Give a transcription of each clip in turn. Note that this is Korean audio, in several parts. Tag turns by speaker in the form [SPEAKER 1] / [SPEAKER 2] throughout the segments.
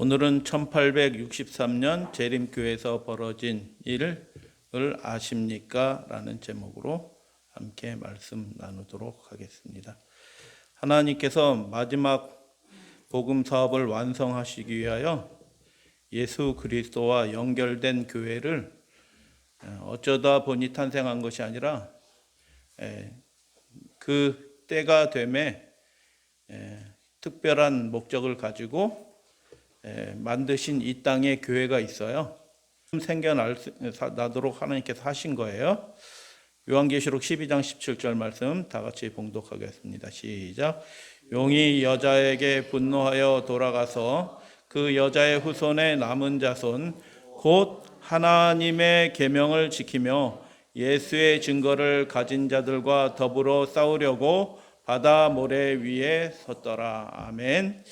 [SPEAKER 1] 오늘은 1863년 재림교회에서 벌어진 일을 아십니까? 라는 제목으로 함께 말씀 나누도록 하겠습니다. 하나님께서 마지막 복음 사업을 완성하시기 위하여 예수 그리스도와 연결된 교회를 어쩌다 보니 탄생한 것이 아니라 그 때가 되매 특별한 목적을 가지고 만드신 이 땅에 교회가 있어요. 생겨나도록 하나님께서 하신 거예요. 요한계시록 12장 17절 말씀 다 같이 봉독하겠습니다. 시작. 용이 여자에게 분노하여 돌아가서 그 여자의 후손의 남은 자손 곧 하나님의 계명을 지키며 예수의 증거를 가진 자들과 더불어 싸우려고 바다 모래 위에 섰더라. 아멘.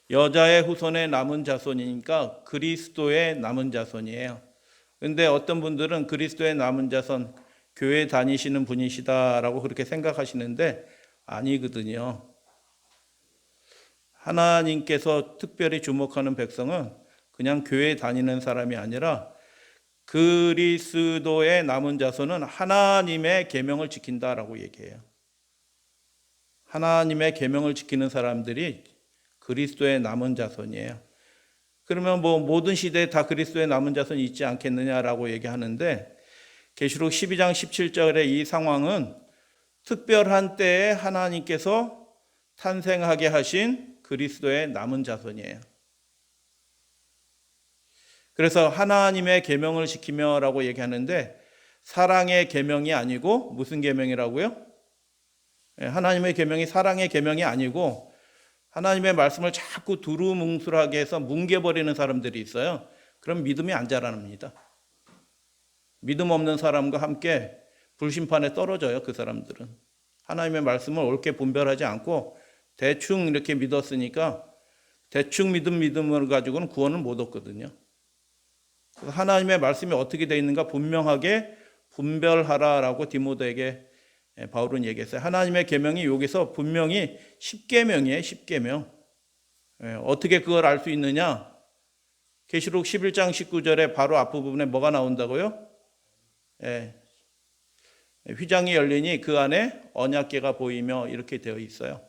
[SPEAKER 1] 여자의 후손의 남은 자손이니까 그리스도의 남은 자손이에요. 그런데 어떤 분들은 그리스도의 남은 자손, 교회 다니시는 분이시다라고 그렇게 생각하시는데 아니거든요. 하나님께서 특별히 주목하는 백성은 그냥 교회 다니는 사람이 아니라 그리스도의 남은 자손은 하나님의 계명을 지킨다라고 얘기해요. 하나님의 계명을 지키는 사람들이 그리스도의 남은 자손이에요. 그러면 모든 시대에 다 그리스도의 남은 자손이 있지 않겠느냐라고 얘기하는데 계시록 12장 17절의 이 상황은 특별한 때에 하나님께서 탄생하게 하신 그리스도의 남은 자손이에요. 그래서 하나님의 계명을 지키며라고 얘기하는데 사랑의 계명이 아니고 무슨 계명이라고요? 하나님의 계명이 사랑의 계명이 아니고 하나님의 말씀을 자꾸 두루뭉술하게 해서 뭉개버리는 사람들이 있어요. 그럼 믿음이 안 자랍니다. 믿음 없는 사람과 함께 불심판에 떨어져요. 그 사람들은. 하나님의 말씀을 옳게 분별하지 않고 대충 이렇게 믿었으니까 대충 믿음을 가지고는 구원을 못 얻거든요. 그래서 하나님의 말씀이 어떻게 되어 있는가 분명하게 분별하라라고 디모데에게 바울은 얘기했어요. 하나님의 계명이 여기서 분명히 십계명이에요. 십계명. 어떻게 그걸 알 수 있느냐? 계시록 11장 19절에 바로 앞부분에 뭐가 나온다고요? 휘장이 열리니 그 안에 언약궤가 보이며 이렇게 되어 있어요.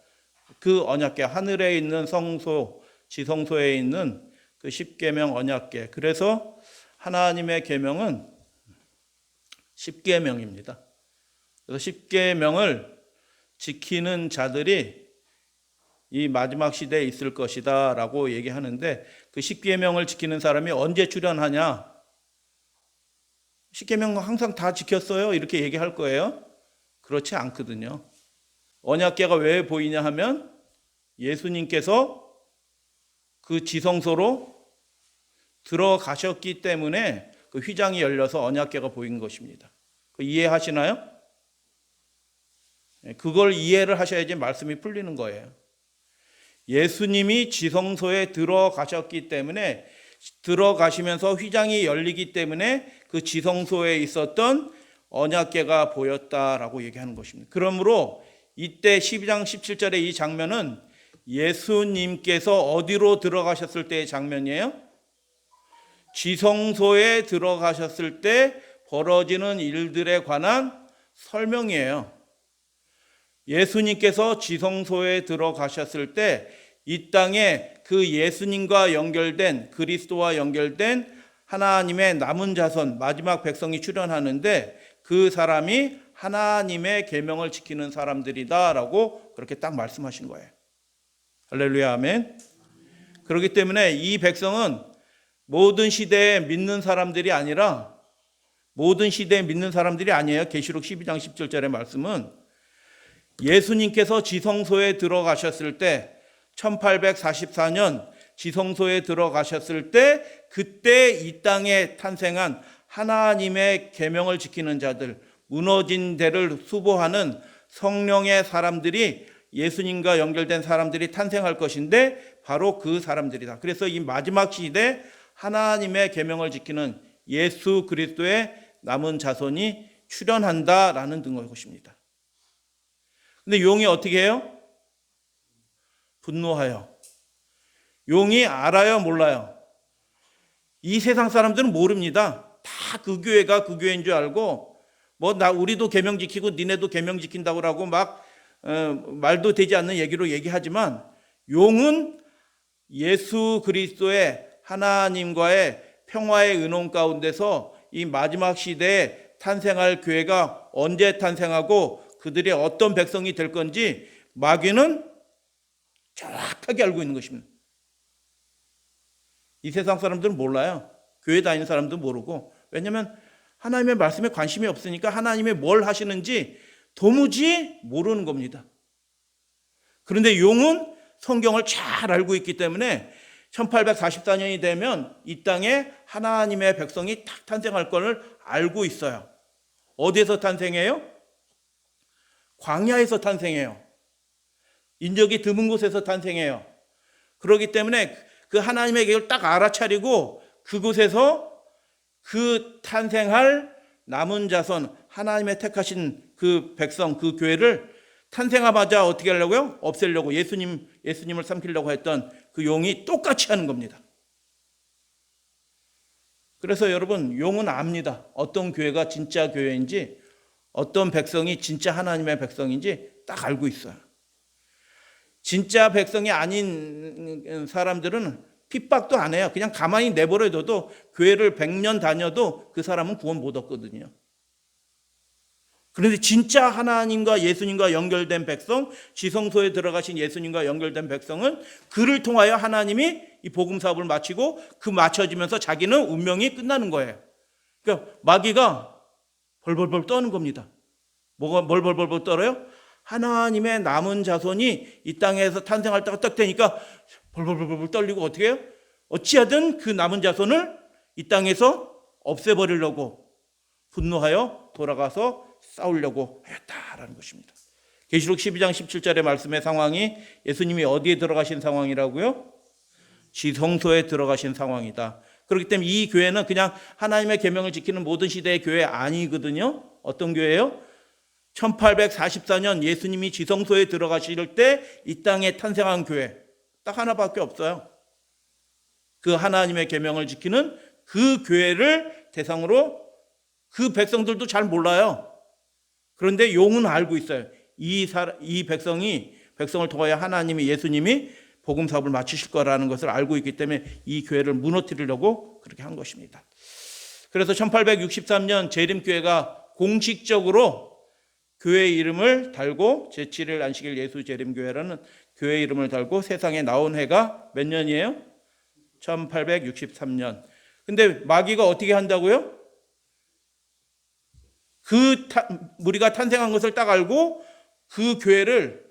[SPEAKER 1] 그 언약궤, 하늘에 있는 성소, 지성소에 있는 그 십계명 언약궤. 그래서 하나님의 계명은 십계명입니다. 그래서 십계명을 지키는 자들이 이 마지막 시대에 있을 것이다 라고 얘기하는데 그 십계명을 지키는 사람이 언제 출현하냐? 십계명 항상 다 지켰어요 이렇게 얘기할 거예요? 그렇지 않거든요. 언약궤가 왜 보이냐 하면 예수님께서 그 지성소로 들어가셨기 때문에 그 휘장이 열려서 언약궤가 보인 것입니다. 이해하시나요? 그걸 이해를 하셔야지 말씀이 풀리는 거예요. 예수님이 지성소에 들어가셨기 때문에 들어가시면서 휘장이 열리기 때문에 그 지성소에 있었던 언약궤가 보였다라고 얘기하는 것입니다. 그러므로 이때 12장 17절의 이 장면은 예수님께서 어디로 들어가셨을 때의 장면이에요? 지성소에 들어가셨을 때 벌어지는 일들에 관한 설명이에요. 예수님께서 지성소에 들어가셨을 때 이 땅에 그 예수님과 연결된 그리스도와 연결된 하나님의 남은 자손 마지막 백성이 출현하는데 그 사람이 하나님의 계명을 지키는 사람들이다라고 그렇게 딱 말씀하신 거예요. 할렐루야 아멘. 그렇기 때문에 이 백성은 모든 시대에 믿는 사람들이 아니라 모든 시대에 믿는 사람들이 아니에요. 계시록 12장 17절의 말씀은 예수님께서 지성소에 들어가셨을 때 1844년 지성소에 들어가셨을 때 그때 이 땅에 탄생한 하나님의 계명을 지키는 자들, 무너진 데를 수보하는 성령의 사람들이 예수님과 연결된 사람들이 탄생할 것인데 바로 그 사람들이다. 그래서 이 마지막 시대 하나님의 계명을 지키는 예수 그리스도의 남은 자손이 출현한다라는 것입니다. 근데 용이 어떻게 해요? 분노하여. 용이 알아요, 몰라요? 이 세상 사람들은 모릅니다. 다 그 교회가 그 교회인 줄 알고 우리도 계명 지키고 니네도 계명 지킨다고 하고 말도 되지 않는 얘기로 얘기하지만 용은 예수 그리스도의 하나님과의 평화의 은혼 가운데서 이 마지막 시대에 탄생할 교회가 언제 탄생하고 그들이 어떤 백성이 될 건지 마귀는 정확하게 알고 있는 것입니다. 이 세상 사람들은 몰라요. 교회 다니는 사람도 모르고. 왜냐하면 하나님의 말씀에 관심이 없으니까 하나님이 뭘 하시는지 도무지 모르는 겁니다. 그런데 용은 성경을 잘 알고 있기 때문에 1844년이 되면 이 땅에 하나님의 백성이 딱 탄생할 것을 알고 있어요. 어디에서 탄생해요? 광야에서 탄생해요. 인적이 드문 곳에서 탄생해요. 그렇기 때문에 그 하나님의 계획을 딱 알아차리고 그곳에서 그 탄생할 남은 자손, 하나님의 택하신 그 백성, 그 교회를 탄생하자마자 어떻게 하려고요? 없애려고 예수님을 삼키려고 했던 그 용이 똑같이 하는 겁니다. 그래서 여러분, 용은 압니다. 어떤 교회가 진짜 교회인지, 어떤 백성이 진짜 하나님의 백성인지 딱 알고 있어요. 진짜 백성이 아닌 사람들은 핍박도 안 해요. 그냥 가만히 내버려둬도 교회를 100년 다녀도 그 사람은 구원 못 얻거든요. 그런데 진짜 하나님과 예수님과 연결된 백성, 지성소에 들어가신 예수님과 연결된 백성은 그를 통하여 하나님이 이 복음 사업을 마치고 그 마쳐지면서 자기는 운명이 끝나는 거예요. 그러니까 마귀가 벌벌벌 떠는 겁니다. 뭘 벌벌벌 떨어요? 하나님의 남은 자손이 이 땅에서 탄생할 때가 딱 되니까 벌벌벌 떨리고 어떻게 해요? 어찌하든 그 남은 자손을 이 땅에서 없애버리려고 분노하여 돌아가서 싸우려고 했다라는 것입니다. 계시록 12장 17절의 말씀의 상황이 예수님이 어디에 들어가신 상황이라고요? 지성소에 들어가신 상황이다. 그렇기 때문에 이 교회는 그냥 하나님의 계명을 지키는 모든 시대의 교회 아니거든요. 어떤 교회예요? 1844년 예수님이 지성소에 들어가실 때 이 땅에 탄생한 교회 딱 하나밖에 없어요. 그 하나님의 계명을 지키는 그 교회를 대상으로 그 백성들도 잘 몰라요. 그런데 용은 알고 있어요. 이 백성을 통하여 하나님이 예수님이 복음 사업을 마치실 거라는 것을 알고 있기 때문에 이 교회를 무너뜨리려고 그렇게 한 것입니다. 그래서 1863년 재림교회가 공식적으로 교회 이름을 달고 제7일 안식일 예수재림교회라는 교회 이름을 달고 세상에 나온 해가 몇 년이에요? 1863년. 근데 마귀가 어떻게 한다고요? 우리가 탄생한 것을 딱 알고 그 교회를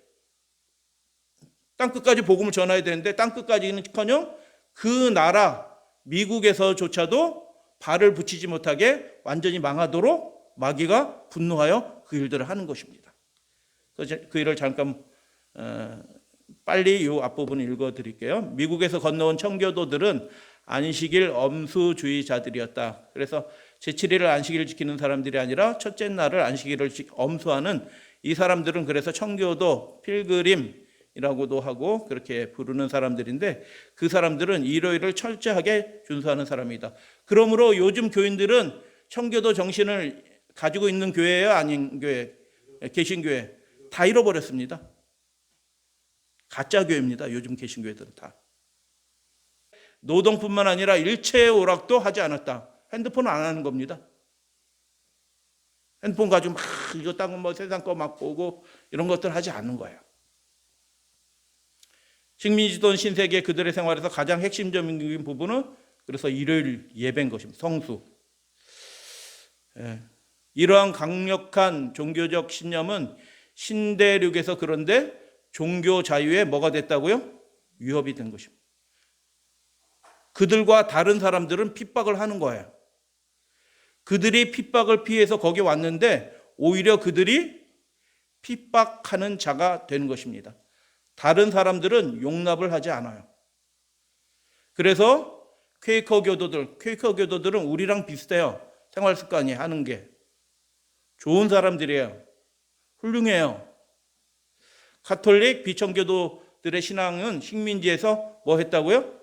[SPEAKER 1] 땅끝까지 복음을 전해야 되는데 땅끝까지는커녕 그 나라 미국에서조차도 발을 붙이지 못하게 완전히 망하도록 마귀가 분노하여 그 일들을 하는 것입니다. 그래서 그 일을 잠깐 빨리 이 앞부분을 읽어드릴게요. 미국에서 건너온 청교도들은 안식일 엄수주의자들이었다. 그래서 제7일을 안식일을 지키는 사람들이 아니라 첫째 날을 안식일을 엄수하는 이 사람들은 그래서 청교도 필그림이라고도 하고 그렇게 부르는 사람들인데 그 사람들은 일요일을 철저하게 준수하는 사람이다. 그러므로 요즘 교인들은 청교도 정신을 가지고 있는 교회예요? 아닌 교회? 개신교회? 다 잃어버렸습니다. 가짜 교회입니다. 요즘 개신교회들은 다. 노동뿐만 아니라 일체의 오락도 하지 않았다. 핸드폰 안 하는 겁니다. 핸드폰 가지고 막 이거 땅은 세상 거 막 보고 이런 것들 하지 않는 거예요. 식민지도는 신세계 그들의 생활에서 가장 핵심적인 부분은 그래서 일요일 예배인 것입니다. 성수. 이러한 강력한 종교적 신념은 신대륙에서 그런데 종교 자유에 뭐가 됐다고요? 위협이 된 것입니다. 그들과 다른 사람들은 핍박을 하는 거예요. 그들이 핍박을 피해서 거기 왔는데 오히려 그들이 핍박하는 자가 되는 것입니다. 다른 사람들은 용납을 하지 않아요. 그래서 퀘이커 교도들은 우리랑 비슷해요. 생활 습관이 하는 게. 좋은 사람들이에요. 훌륭해요. 가톨릭 비청교도들의 신앙은 식민지에서 뭐 했다고요?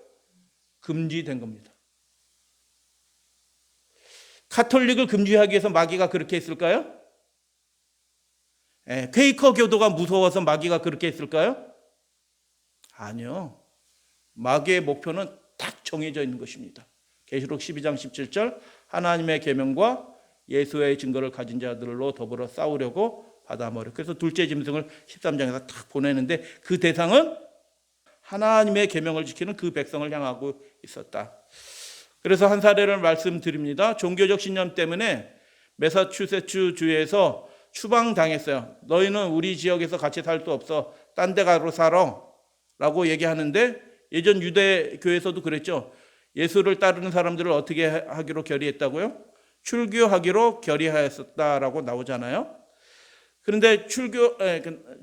[SPEAKER 1] 금지된 겁니다. 가톨릭을 금지하기 위해서 마귀가 그렇게 했을까요? 퀘이커 교도가 무서워서 마귀가 그렇게 했을까요? 아니요. 마귀의 목표는 딱 정해져 있는 것입니다. 계시록 12장 17절 하나님의 계명과 예수의 증거를 가진 자들로 더불어 싸우려고 받아먹으려. 그래서 둘째 짐승을 13장에서 딱 보내는데 그 대상은 하나님의 계명을 지키는 그 백성을 향하고 있었다. 그래서 한 사례를 말씀드립니다. 종교적 신념 때문에 매사추세츠 주에서 추방당했어요. 너희는 우리 지역에서 같이 살 수 없어. 딴 데 가로 살아. 라고 얘기하는데 예전 유대교에서도 그랬죠. 예수를 따르는 사람들을 어떻게 하기로 결의했다고요? 출교하기로 결의하였었다라고 나오잖아요. 그런데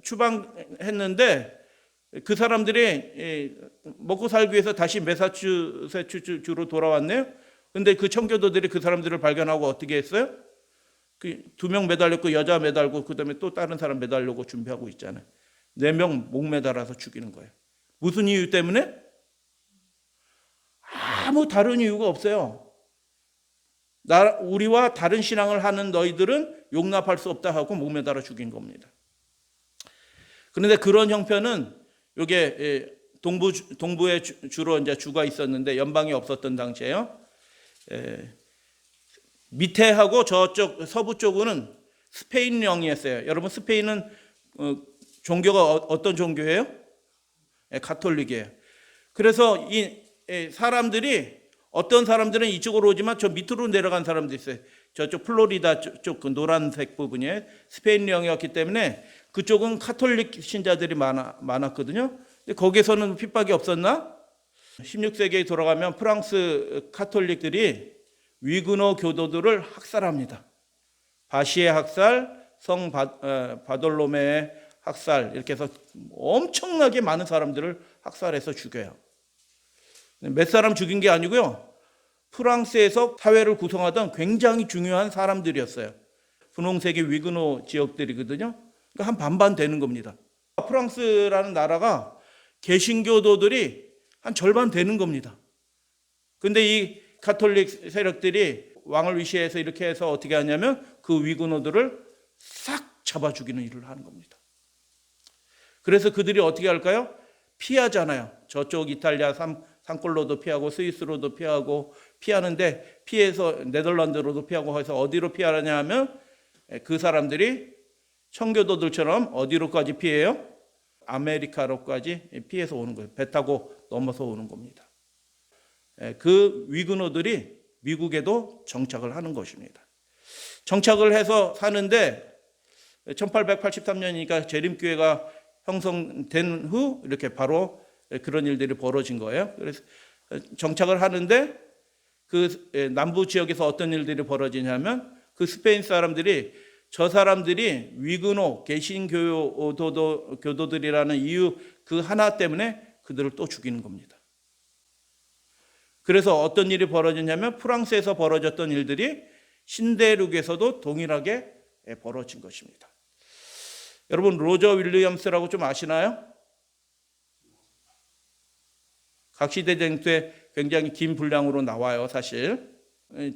[SPEAKER 1] 추방했는데 그 사람들이 먹고 살기 위해서 다시 매사추세츠주로 돌아왔네요. 근데 그 청교도들이 그 사람들을 발견하고 어떻게 했어요? 그 2명 매달렸고 여자 매달고 그다음에 또 다른 사람 매달려고 준비하고 있잖아요. 4명 목 매달아서 죽이는 거예요. 무슨 이유 때문에? 아무 다른 이유가 없어요. 우리와 다른 신앙을 하는 너희들은 용납할 수 없다 하고 목 매달아 죽인 겁니다. 그런데 그런 형편은 이게 동부에 주로 이제 주가 있었는데 연방이 없었던 당시에요. 밑에하고 저쪽 서부 쪽은 스페인령이었어요. 여러분 스페인은 종교가 어떤 종교예요? 가톨릭이에요. 그래서 이 사람들이 어떤 사람들은 이쪽으로 오지만 저 밑으로 내려간 사람도 있어요. 저쪽 플로리다 쪽 그 노란색 부분이 스페인령이었기 때문에 그쪽은 가톨릭 신자들이 많았거든요. 근데 거기서는 핍박이 없었나? 16세기에 돌아가면 프랑스 가톨릭들이 위그노 교도들을 학살합니다. 바시의 학살, 성 바돌로메의 학살 이렇게 해서 엄청나게 많은 사람들을 학살해서 죽여요. 몇 사람 죽인 게 아니고요. 프랑스에서 사회를 구성하던 굉장히 중요한 사람들이었어요. 분홍색의 위그노 지역들이거든요. 그러니까 한 반반 되는 겁니다. 프랑스라는 나라가 개신교도들이 한 절반 되는 겁니다. 근데 이 가톨릭 세력들이 왕을 위시해서 이렇게 해서 어떻게 하냐면 그 위그노들을 싹 잡아 죽이는 일을 하는 겁니다. 그래서 그들이 어떻게 할까요? 피하잖아요. 저쪽 이탈리아 산골로도 피하고 스위스로도 피하는데 피해서 네덜란드로도 피하고 해서 어디로 피하느냐 하면 그 사람들이 청교도들처럼 어디로까지 피해요? 아메리카로까지 피해서 오는 거예요. 배 타고 넘어서 오는 겁니다. 그 위그노들이 미국에도 정착을 하는 것입니다. 정착을 해서 사는데 1883년이니까 재림교회가 형성된 후 이렇게 바로 그런 일들이 벌어진 거예요. 그래서 정착을 하는데 그 남부 지역에서 어떤 일들이 벌어지냐면 그 스페인 사람들이 저 사람들이 위그노 개신교도들이라는 이유 그 하나 때문에 그들을 또 죽이는 겁니다. 그래서 어떤 일이 벌어졌냐면 프랑스에서 벌어졌던 일들이 신대륙에서도 동일하게 벌어진 것입니다. 여러분 로저 윌리엄스라고 좀 아시나요? 각시대쟁투에 굉장히 긴 분량으로 나와요. 사실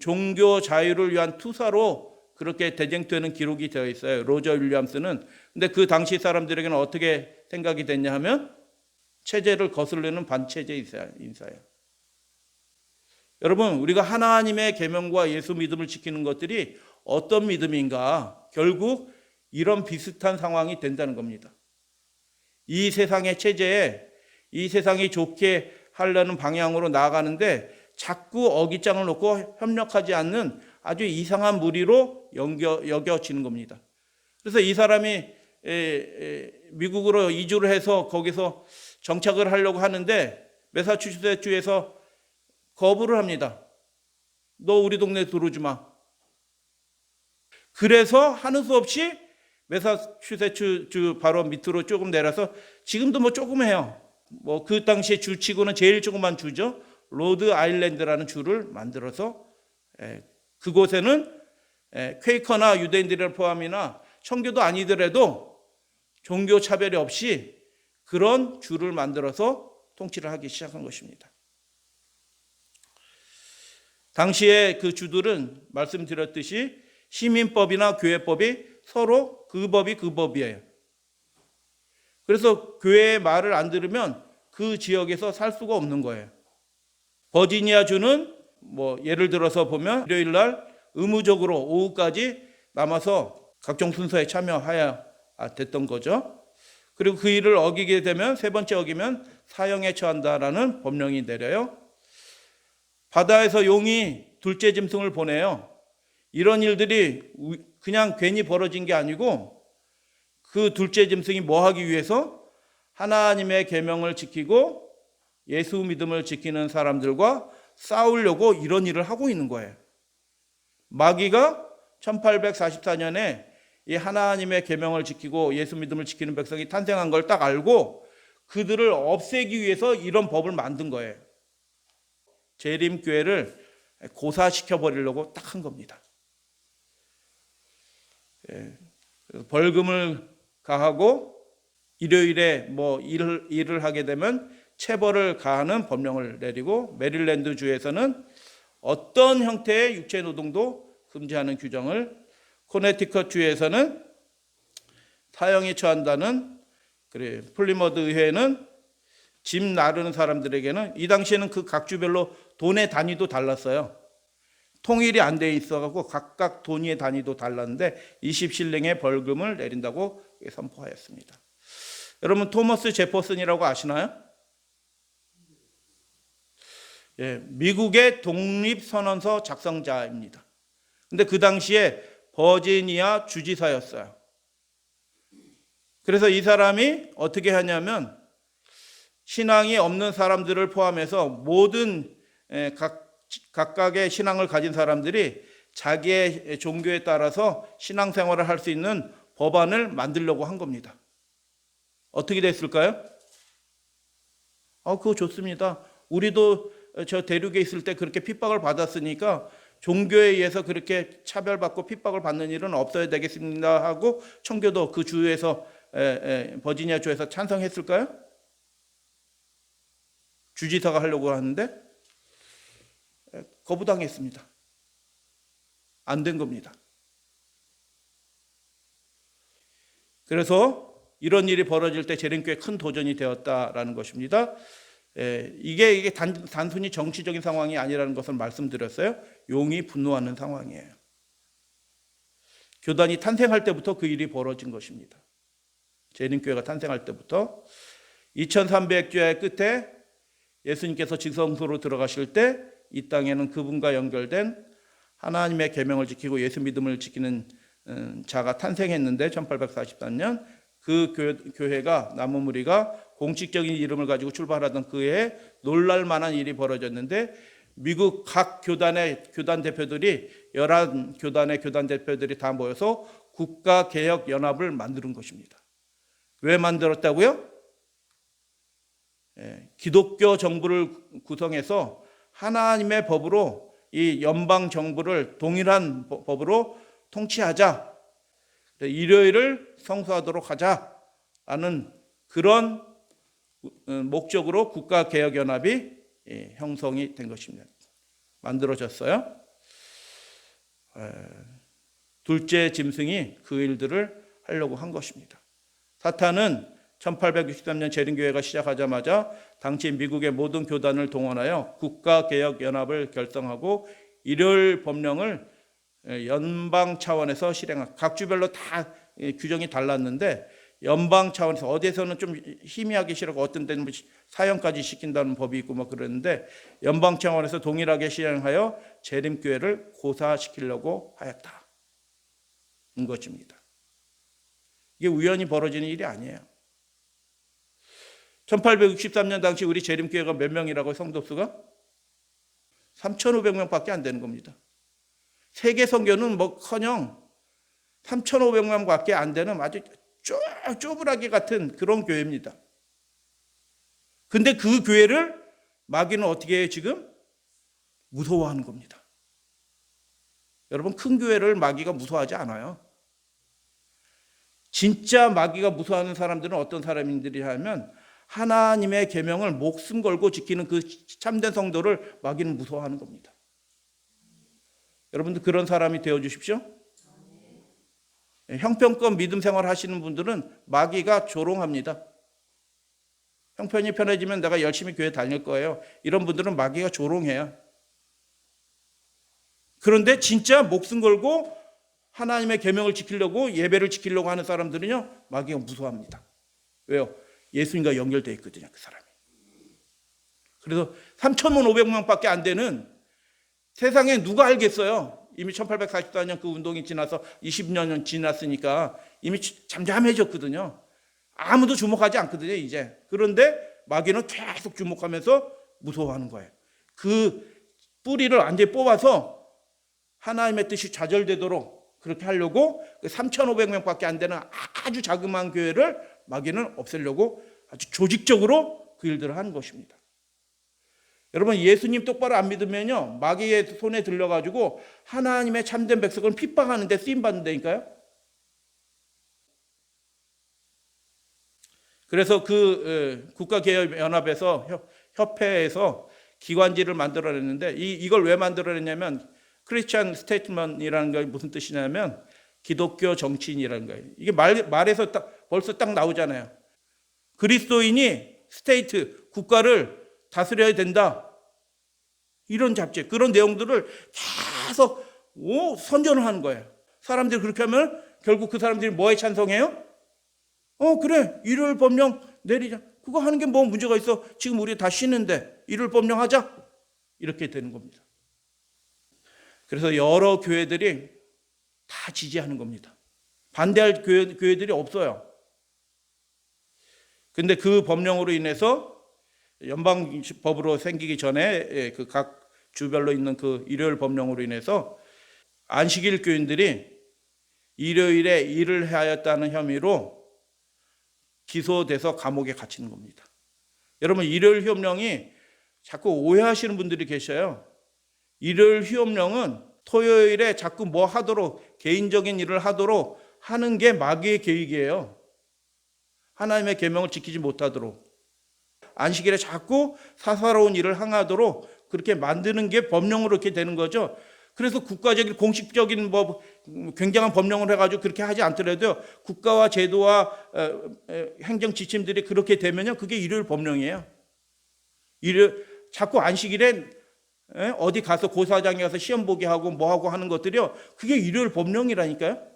[SPEAKER 1] 종교 자유를 위한 투사로 그렇게 대쟁투에는 기록이 되어 있어요. 로저 윌리엄스는. 근데 그 당시 사람들에게는 어떻게 생각이 됐냐 하면 체제를 거슬리는 반체제 인사예요. 여러분 우리가 하나님의 계명과 예수 믿음을 지키는 것들이 어떤 믿음인가? 결국 이런 비슷한 상황이 된다는 겁니다. 이 세상의 체제에 이 세상이 좋게 하려는 방향으로 나아가는데 자꾸 어깃장을 놓고 협력하지 않는 아주 이상한 무리로 여겨지는 겁니다. 그래서 이 사람이 미국으로 이주를 해서 거기서 정착을 하려고 하는데 매사추세츠주에서 거부를 합니다. 너 우리 동네 들어오지 마. 그래서 하는 수 없이 매사추세츠주 바로 밑으로 조금 내려서 지금도 뭐 조금 해요. 뭐 그 당시에 주치고는 제일 조그만 주죠. 로드 아일랜드라는 주를 만들어서 그곳에는 퀘이커나 유대인들을 포함이나 청교도 아니더라도 종교 차별이 없이 그런 주를 만들어서 통치를 하기 시작한 것입니다. 당시에 그 주들은 말씀드렸듯이 시민법이나 교회법이 서로 그 법이 그 법이에요. 그래서 교회의 말을 안 들으면 그 지역에서 살 수가 없는 거예요. 버지니아 주는 예를 들어서 보면 일요일 날 의무적으로 오후까지 남아서 각종 순서에 참여해야 됐던 거죠. 그리고 그 일을 어기게 되면 세 번째 어기면 사형에 처한다라는 법령이 내려요. 바다에서 용이 둘째 짐승을 보내요. 이런 일들이 그냥 괜히 벌어진 게 아니고 그 둘째 짐승이 뭐 하기 위해서 하나님의 계명을 지키고 예수 믿음을 지키는 사람들과 싸우려고 이런 일을 하고 있는 거예요. 마귀가 1844년에 이 하나님의 계명을 지키고 예수 믿음을 지키는 백성이 탄생한 걸 딱 알고 그들을 없애기 위해서 이런 법을 만든 거예요. 재림교회를 고사시켜 버리려고 딱 한 겁니다. 벌금을 가하고 일요일에 일을 하게 되면 체벌을 가하는 법령을 내리고, 메릴랜드 주에서는 어떤 형태의 육체 노동도 금지하는 규정을, 코네티컷 주에서는 사형에 처한다는, 플리머드 의회는 짐 나르는 사람들에게는, 이 당시에는 그 각 주별로 돈의 단위도 달랐어요. 통일이 안 돼 있어갖고 각각 돈의 단위도 달랐는데 20실링의 벌금을 내린다고 선포하였습니다. 여러분, 토머스 제퍼슨이라고 아시나요? 미국의 독립선언서 작성자입니다. 근데 그 당시에 버지니아 주지사였어요. 그래서 이 사람이 어떻게 하냐면 신앙이 없는 사람들을 포함해서 모든 각각의 신앙을 가진 사람들이 자기의 종교에 따라서 신앙생활을 할 수 있는 법안을 만들려고 한 겁니다. 어떻게 됐을까요? 그거 좋습니다. 우리도 저 대륙에 있을 때 그렇게 핍박을 받았으니까 종교에 의해서 그렇게 차별받고 핍박을 받는 일은 없어야 되겠습니다 하고 청교도 그 주에서 버지니아 주에서 찬성했을까요? 주지사가 하려고 하는데 거부당했습니다. 안 된 겁니다. 그래서 이런 일이 벌어질 때 재림교회 큰 도전이 되었다라는 것입니다. 이게 단순히 정치적인 상황이 아니라는 것을 말씀드렸어요. 용이 분노하는 상황이에요. 교단이 탄생할 때부터 그 일이 벌어진 것입니다. 재림교회가 탄생할 때부터 2300주의 끝에 예수님께서 지성소로 들어가실 때 이 땅에는 그분과 연결된 하나님의 계명을 지키고 예수 믿음을 지키는 자가 탄생했는데 1844년 그 교회가 남은 무리가 공식적인 이름을 가지고 출발하던 그해 놀랄 만한 일이 벌어졌는데 미국 각 교단의 교단 대표들이 11교단의 교단 대표들이 다 모여서 국가개혁연합을 만드는 것입니다. 왜 만들었다고요? 기독교 정부를 구성해서 하나님의 법으로 이 연방 정부를 동일한 법으로 통치하자, 일요일을 성수하도록 하자라는 그런 목적으로 국가개혁연합이 형성이 된 것입니다. 만들어졌어요. 둘째 짐승이 그 일들을 하려고 한 것입니다. 사탄은 1863년 재림교회가 시작하자마자 당시 미국의 모든 교단을 동원하여 국가개혁연합을 결성하고 일요일 법령을 연방 차원에서 실행한, 각 주별로 다 규정이 달랐는데 연방 차원에서 어디에서는 좀 희미하게 실하고 어떤 데는 사형까지 시킨다는 법이 있고 그랬는데 연방 차원에서 동일하게 실행하여 재림교회를 고사시키려고 하였다는 것입니다. 이게 우연히 벌어지는 일이 아니에요. 1863년 당시 우리 재림교회가 몇 명이라고 성도수가? 3,500명밖에 안 되는 겁니다. 세계 선교는 커녕 3,500명밖에 안 되는 아주 쪼부라기 같은 그런 교회입니다. 근데 그 교회를 마귀는 어떻게 해요 지금? 무서워하는 겁니다. 여러분, 큰 교회를 마귀가 무서워하지 않아요. 진짜 마귀가 무서워하는 사람들은 어떤 사람들이 하면 하나님의 계명을 목숨 걸고 지키는 그 참된 성도를 마귀는 무서워하는 겁니다. 여러분들 그런 사람이 되어 주십시오. 형편껏 믿음 생활 하시는 분들은 마귀가 조롱합니다. 형편이 편해지면 내가 열심히 교회 다닐 거예요. 이런 분들은 마귀가 조롱해요. 그런데 진짜 목숨 걸고 하나님의 계명을 지키려고 예배를 지키려고 하는 사람들은요, 마귀가 무서워합니다. 왜요? 예수님과 연결되어 있거든요, 그 사람이. 그래서 3,500명밖에 안 되는 세상에 누가 알겠어요? 이미 1844년 그 운동이 지나서 20년 지났으니까 이미 잠잠해졌거든요. 아무도 주목하지 않거든요, 이제. 그런데 마귀는 계속 주목하면서 무서워하는 거예요. 그 뿌리를 완전히 뽑아서 하나님의 뜻이 좌절되도록 그렇게 하려고 3,500명밖에 안 되는 아주 자그마한 교회를 마귀는 없애려고 아주 조직적으로 그 일들을 하는 것입니다. 여러분, 예수님 똑바로 안 믿으면요, 마귀의 손에 들려가지고 하나님의 참된 백성을 핍박하는 데 쓰임받는다니까요. 그래서 그 국가개혁연합에서 협회에서 기관지를 만들어냈는데 이걸 왜 만들어냈냐면 크리스찬 스테이트먼이라는 게 무슨 뜻이냐면 기독교 정치인이라는 거예요. 이게 말에서 벌써 딱 나오잖아요. 그리스도인이 스테이트, 국가를 다스려야 된다. 이런 잡지, 그런 내용들을 계속 선전을 하는 거예요. 사람들이 그렇게 하면 결국 그 사람들이 뭐에 찬성해요? 그래, 일요일 법령 내리자. 그거 하는 게 뭐 문제가 있어? 지금 우리 다 쉬는데 일요일 법령 하자. 이렇게 되는 겁니다. 그래서 여러 교회들이 다 지지하는 겁니다. 반대할 교회들이 없어요. 근데 그 법령으로 인해서 연방법으로 생기기 전에 그 각 주별로 있는 그 일요일 법령으로 인해서 안식일 교인들이 일요일에 일을 하였다는 혐의로 기소돼서 감옥에 갇히는 겁니다. 여러분, 일요일 휴업령이 자꾸 오해하시는 분들이 계셔요. 일요일 휴업령은 토요일에 자꾸 뭐 하도록, 개인적인 일을 하도록 하는 게 마귀의 계획이에요. 하나님의 계명을 지키지 못하도록. 안식일에 자꾸 사사로운 일을 행하도록 그렇게 만드는 게 법령으로 이렇게 되는 거죠. 그래서 국가적인 공식적인 굉장한 법령을 해가지고 그렇게 하지 않더라도 국가와 제도와 행정 지침들이 그렇게 되면요, 그게 일요일 법령이에요. 자꾸 안식일에 어디 가서 고사장에 가서 시험 보게 하고 뭐 하고 하는 것들이요, 그게 일요일 법령이라니까요.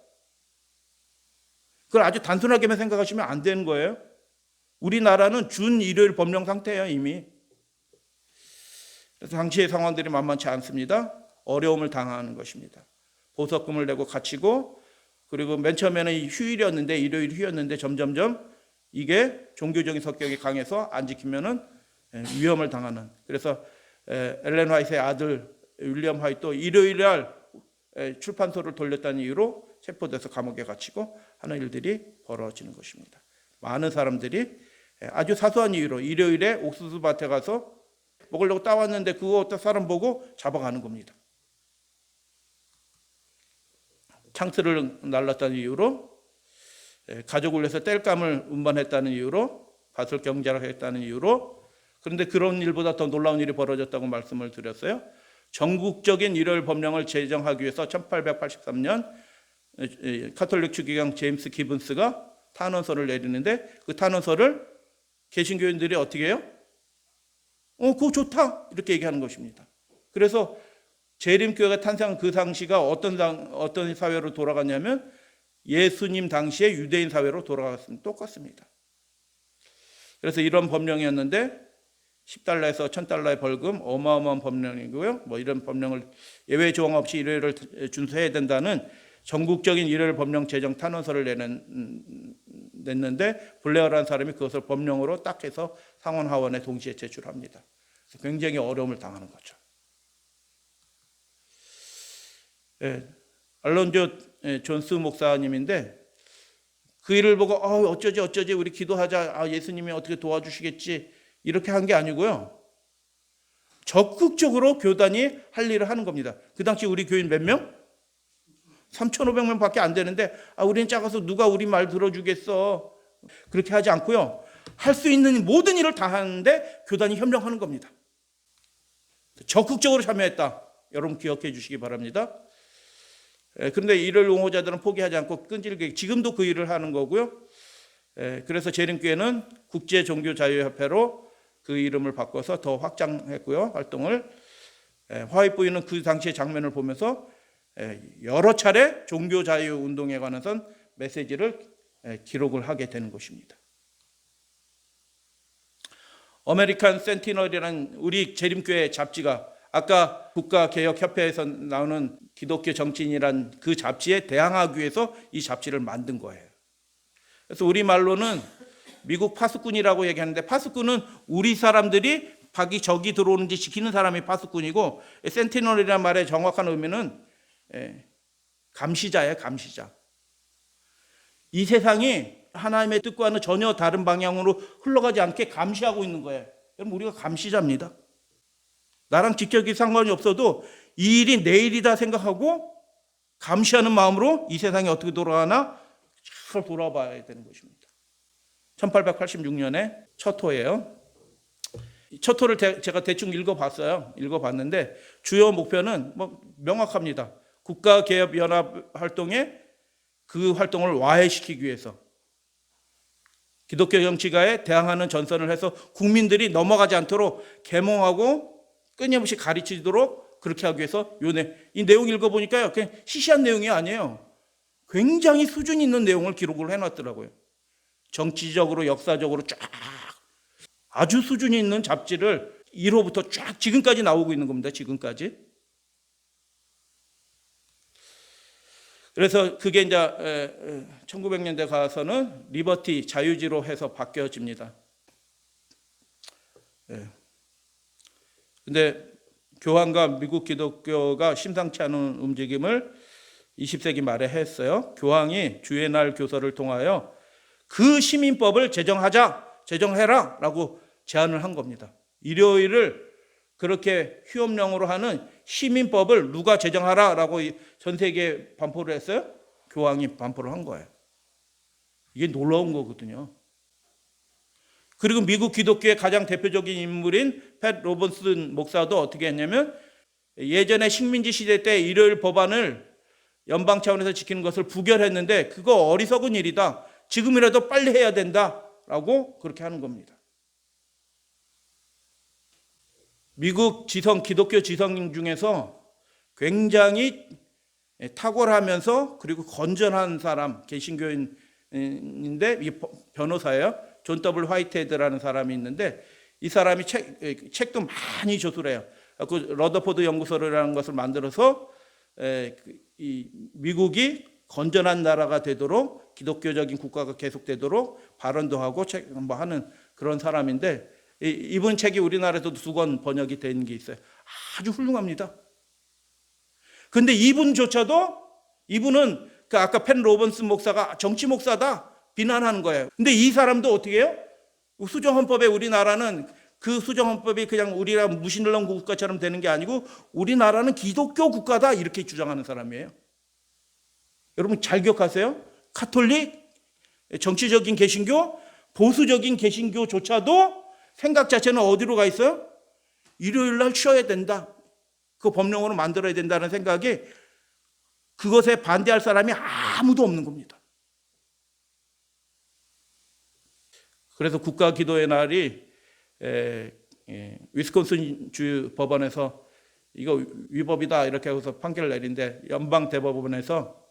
[SPEAKER 1] 그걸 아주 단순하게만 생각하시면 안 되는 거예요. 우리나라는 준 일요일 법령 상태예요, 이미. 그래서 당시의 상황들이 만만치 않습니다. 어려움을 당하는 것입니다. 보석금을 내고 갇히고, 그리고 맨 처음에는 휴일이었는데, 일요일 휴였는데 점점점 이게 종교적인 성격이 강해서 안 지키면은 위험을 당하는. 그래서 엘렌 화이트의 아들 윌리엄 화이트도 일요일 날 출판소를 돌렸다는 이유로 체포돼서 감옥에 갇히고 하는 일들이 벌어지는 것입니다. 많은 사람들이 아주 사소한 이유로 일요일에 옥수수 밭에 가서 먹으려고 따왔는데 그거 어떤 사람 보고 잡아가는 겁니다. 창틀을 날랐다는 이유로, 가족을 위해서 땔감을 운반했다는 이유로, 밭을 경작했다는 이유로. 그런데 그런 일보다 더 놀라운 일이 벌어졌다고 말씀을 드렸어요. 전국적인 일요일 법령을 제정하기 위해서 1883년 카톨릭 추기경 제임스 기븐스가 탄원서를 내리는데 그 탄원서를 개신교인들이 어떻게 해요? 그거 좋다, 이렇게 얘기하는 것입니다. 그래서 재림교회가 탄생한 그 당시가 어떤 사회로 돌아갔냐면 예수님 당시의 유대인 사회로 돌아갔습니다. 똑같습니다. 그래서 이런 법령이었는데 10달러에서 1000달러의 벌금, 어마어마한 법령이고요. 뭐 이런 법령을 예외 조항 없이 일요일을 준수해야 된다는 전국적인 일요일 법령 제정 탄원서를 냈는데 블레어라는 사람이 그것을 법령으로 딱 해서 상원 하원에 동시에 제출합니다. 그래서 굉장히 어려움을 당하는 거죠. 알론조 존스 목사님인데 그 일을 보고 어쩌지 우리 기도하자, 예수님이 어떻게 도와주시겠지, 이렇게 한 게 아니고요, 적극적으로 교단이 할 일을 하는 겁니다. 그 당시 우리 교인 몇 명? 3,500명 밖에 안 되는데 우리는 작아서 누가 우리 말 들어주겠어, 그렇게 하지 않고요, 할 수 있는 모든 일을 다 하는데 교단이 협력하는 겁니다. 적극적으로 참여했다. 여러분 기억해 주시기 바랍니다. 그런데 이를 옹호자들은 포기하지 않고 끈질기게 지금도 그 일을 하는 거고요. 그래서 재림교회는 국제종교자유협회로 그 이름을 바꿔서 더 확장했고요. 활동을. 화이트보이는 그 당시의 장면을 보면서 여러 차례 종교자유운동에 관해서 메시지를 기록을 하게 되는 것입니다. 아메리칸 센티널이라는 우리 재림교회 잡지가 아까 국가개혁협회에서 나오는 기독교 정치인이란 그 잡지에 대항하기 위해서 이 잡지를 만든 거예요. 그래서 우리말로는 미국 파수꾼이라고 얘기하는데, 파수꾼은 우리 사람들이 박이 적이 들어오는지 지키는 사람이 파수꾼이고, 센티널이라는 말의 정확한 의미는 감시자예요. 감시자. 이 세상이 하나님의 뜻과는 전혀 다른 방향으로 흘러가지 않게 감시하고 있는 거예요. 여러분, 우리가 감시자입니다. 나랑 직접적인 상관이 없어도 이 일이 내 일이다 생각하고 감시하는 마음으로 이 세상이 어떻게 돌아가나 잘 돌아봐야 되는 것입니다. 1886년에 첫 호예요. 첫 호를 제가 대충 읽어봤어요. 읽어봤는데 주요 목표는 명확합니다. 국가개혁연합 활동에 그 활동을 와해시키기 위해서 기독교 정치가에 대항하는 전선을 해서 국민들이 넘어가지 않도록 계몽하고 끊임없이 가르치도록 그렇게 하기 위해서 이 내용 읽어보니까요, 그냥 시시한 내용이 아니에요. 굉장히 수준 있는 내용을 기록을 해놨더라고요. 정치적으로 역사적으로 쫙 아주 수준이 있는 잡지를 1호부터 쫙 지금까지 나오고 있는 겁니다. 지금까지. 그래서 그게 이제 1900년대 가서는 리버티 자유지로 해서 바뀌어집니다. 근데 교황과 미국 기독교가 심상치 않은 움직임을 20세기 말에 했어요. 교황이 주의 날 교서를 통하여 그 시민법을 제정해라 라고 제안을 한 겁니다. 일요일을 그렇게 휴업령으로 하는 시민법을 누가 제정하라 라고 전 세계에 반포를 했어요? 교황이 반포를 한 거예요. 이게 놀라운 거거든요. 그리고 미국 기독교의 가장 대표적인 인물인 팻 로번슨 목사도 어떻게 했냐면, 예전에 식민지 시대 때 일요일 법안을 연방 차원에서 지키는 것을 부결했는데 그거 어리석은 일이다. 지금이라도 빨리 해야 된다라고 그렇게 하는 겁니다. 미국 기독교 지성 중에서 굉장히 탁월하면서 그리고 건전한 사람, 개신교인인데 이 변호사예요. 존 더블 화이트헤드라는 사람이 있는데 이 사람이 책도 많이 저술해요. 그 러더포드 연구소라는 것을 만들어서 이 미국이 건전한 나라가 되도록, 기독교적인 국가가 계속되도록 발언도 하고 하는 그런 사람인데, 이분 책이 우리나라에서도 2권 번역이 된 게 있어요. 아주 훌륭합니다. 근데 이분은 그 아까 펜 로번슨 목사가 정치 목사다 비난하는 거예요. 근데 이 사람도 어떻게 해요? 수정헌법에 우리나라는 그 수정헌법이 그냥 우리나라 무신론국 국가처럼 되는 게 아니고 우리나라는 기독교 국가다 이렇게 주장하는 사람이에요. 여러분 잘 기억하세요. 카톨릭, 정치적인 개신교, 보수적인 개신교조차도 생각 자체는 어디로 가 있어요? 일요일 날 쉬어야 된다. 그 법령으로 만들어야 된다는 생각이, 그것에 반대할 사람이 아무도 없는 겁니다. 그래서 국가기도의 날이 위스콘신 주 법원에서 이거 위법이다 이렇게 해서 판결을 내린데, 연방 대법원에서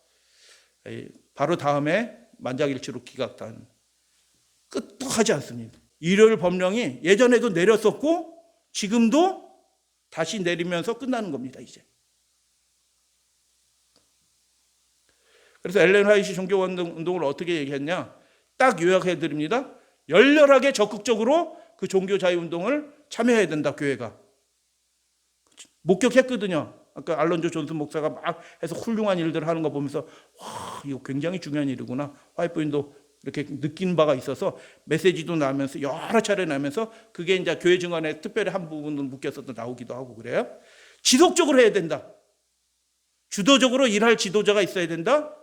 [SPEAKER 1] 바로 다음에 만장일치로 기각한, 끄떡하지 않습니다. 일요일 법령이 예전에도 내렸었고 지금도 다시 내리면서 끝나는 겁니다. 이제. 그래서 엘렌 화이트 종교운동을 어떻게 얘기했냐, 딱 요약해 드립니다. 열렬하게 적극적으로 그 종교자유운동을 참여해야 된다. 교회가 목격했거든요. 아까 알론조 존슨 목사가 막 해서 훌륭한 일들을 하는 거 보면서 와, 이거 굉장히 중요한 일이구나. 화이트보이도 이렇게 느낀 바가 있어서 메시지도 나면서 여러 차례 나면서 그게 이제 교회 증언에 특별히 한 부분을 묶여서도 나오기도 하고 그래요. 지속적으로 해야 된다. 주도적으로 일할 지도자가 있어야 된다.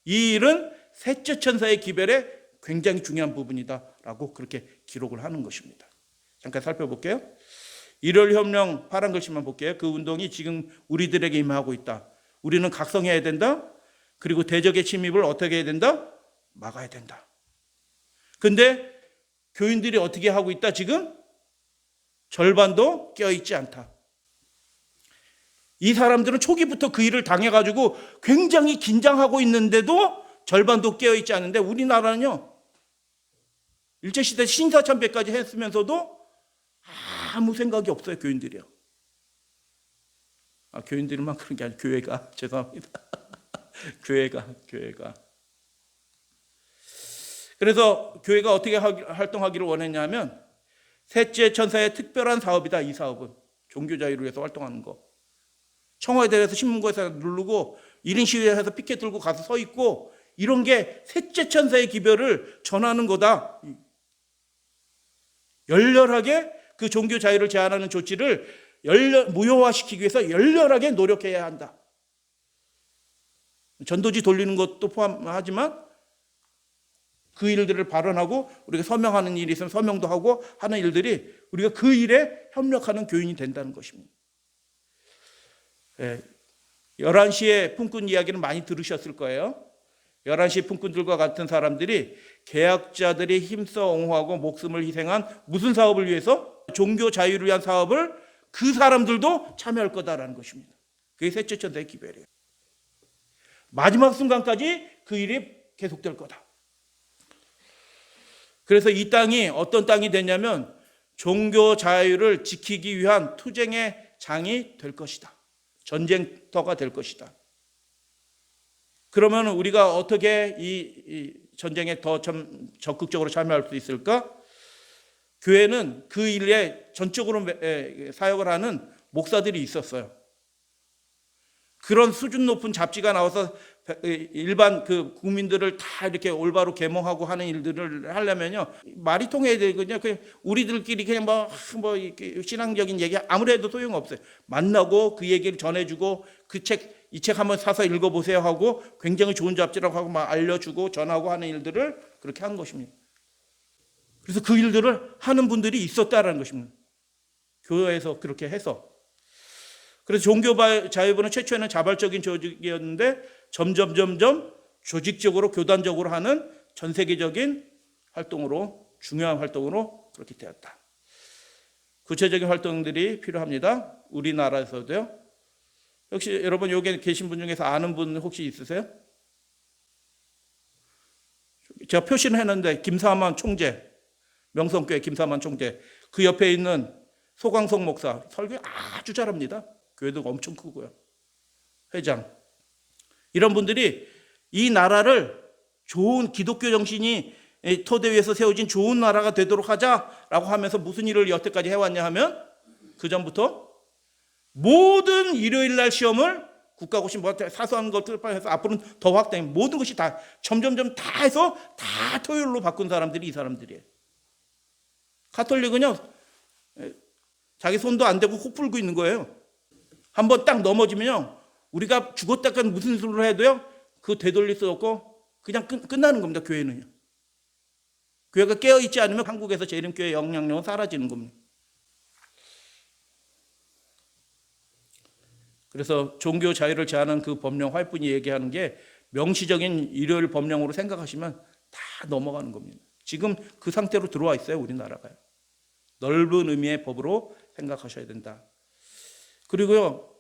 [SPEAKER 1] 이 일은 셋째 천사의 기별에 굉장히 중요한 부분이다라고 그렇게 기록을 하는 것입니다. 잠깐 살펴볼게요. 일요일 협령 파란 글씨만 볼게요. 그 운동이 지금 우리들에게 임하고 있다. 우리는 각성해야 된다. 그리고 대적의 침입을 어떻게 해야 된다? 막아야 된다. 근데 교인들이 어떻게 하고 있다? 지금 절반도 깨어있지 않다. 이 사람들은 초기부터 그 일을 당해가지고 굉장히 긴장하고 있는데도 절반도 깨어있지 않은데, 우리나라는요, 일제시대 신사참배까지 했으면서도 아무 생각이 없어요, 교인들이요. 교인들만 그런 게 아니라 교회가, 죄송합니다. 교회가. 그래서 교회가 어떻게 활동하기를 원했냐면, 셋째 천사의 특별한 사업이다. 이 사업은 종교자유를 위해서 활동하는 거. 청와대에서 신문고에서 누르고 1인 시위해서 피켓 들고 가서 서 있고, 이런 게 셋째 천사의 기별을 전하는 거다. 열렬하게 그 종교 자유를 제한하는 조치를 무효화시키기 위해서 열렬하게 노력해야 한다. 전도지 돌리는 것도 포함하지만 그 일들을 발언하고 우리가 서명하는 일이 있으면 서명도 하고 하는 일들이, 우리가 그 일에 협력하는 교인이 된다는 것입니다. 11시에 품꾼 이야기는 많이 들으셨을 거예요. 11시 품꾼들과 같은 사람들이 계약자들이 힘써 옹호하고 목숨을 희생한 무슨 사업을 위해서? 종교 자유를 위한 사업을 그 사람들도 참여할 거다라는 것입니다. 그게 셋째 천사의 기별이에요. 마지막 순간까지 그 일이 계속될 거다. 그래서 이 땅이 어떤 땅이 되냐면 종교 자유를 지키기 위한 투쟁의 장이 될 것이다. 전쟁터가 될 것이다. 그러면 우리가 어떻게 이 전쟁에 더 적극적으로 참여할 수 있을까? 교회는 그 일에 전적으로 사역을 하는 목사들이 있었어요. 그런 수준 높은 잡지가 나와서 일반 그 국민들을 다 이렇게 올바로 계몽하고 하는 일들을 하려면요, 말이 통해야 되거든요. 우리들끼리 그냥 뭐 신앙적인 얘기 아무리 해도 소용없어요. 만나고 그 얘기를 전해주고 이 책 한번 사서 읽어보세요 하고 굉장히 좋은 잡지라고 하고 막 알려주고 전하고 하는 일들을 그렇게 한 것입니다. 그래서 그 일들을 하는 분들이 있었다라는 것입니다. 교회에서 그렇게 해서. 그래서 종교자유부는 최초에는 자발적인 조직이었는데 점점 조직적으로 교단적으로 하는 전 세계적인 활동으로, 중요한 활동으로 그렇게 되었다. 구체적인 활동들이 필요합니다. 우리나라에서도요. 혹시 여러분 여기 계신 분 중에서 아는 분 혹시 있으세요? 제가 표시를 했는데 김사만 총재, 명성교회 김사만 총재, 그 옆에 있는 소광석 목사 설교 아주 잘합니다. 교회도 엄청 크고요. 회장. 이런 분들이 이 나라를 좋은 기독교 정신이 토대 위에서 세워진 좋은 나라가 되도록 하자라고 하면서 무슨 일을 여태까지 해왔냐 하면, 그 전부터 모든 일요일 날 시험을 국가고시 뭐 사소한 것들 해서 앞으로는 더 확대, 모든 것이 다 점점 다 해서 다 토요일로 바꾼 사람들이 이 사람들이에요. 가톨릭은요, 자기 손도 안 대고 코 풀고 있는 거예요. 한번 딱 넘어지면요, 우리가 죽었다가 무슨 수를 해도요, 그거 되돌릴 수 없고 그냥 끝나는 겁니다. 교회는요. 교회가 깨어있지 않으면 한국에서 재림교회 영향력은 사라지는 겁니다. 그래서 종교 자유를 제한하는 그 법령, 화이트분이 얘기하는 게 명시적인 일요일 법령으로 생각하시면 다 넘어가는 겁니다. 지금 그 상태로 들어와 있어요, 우리나라가요. 넓은 의미의 법으로 생각하셔야 된다. 그리고요,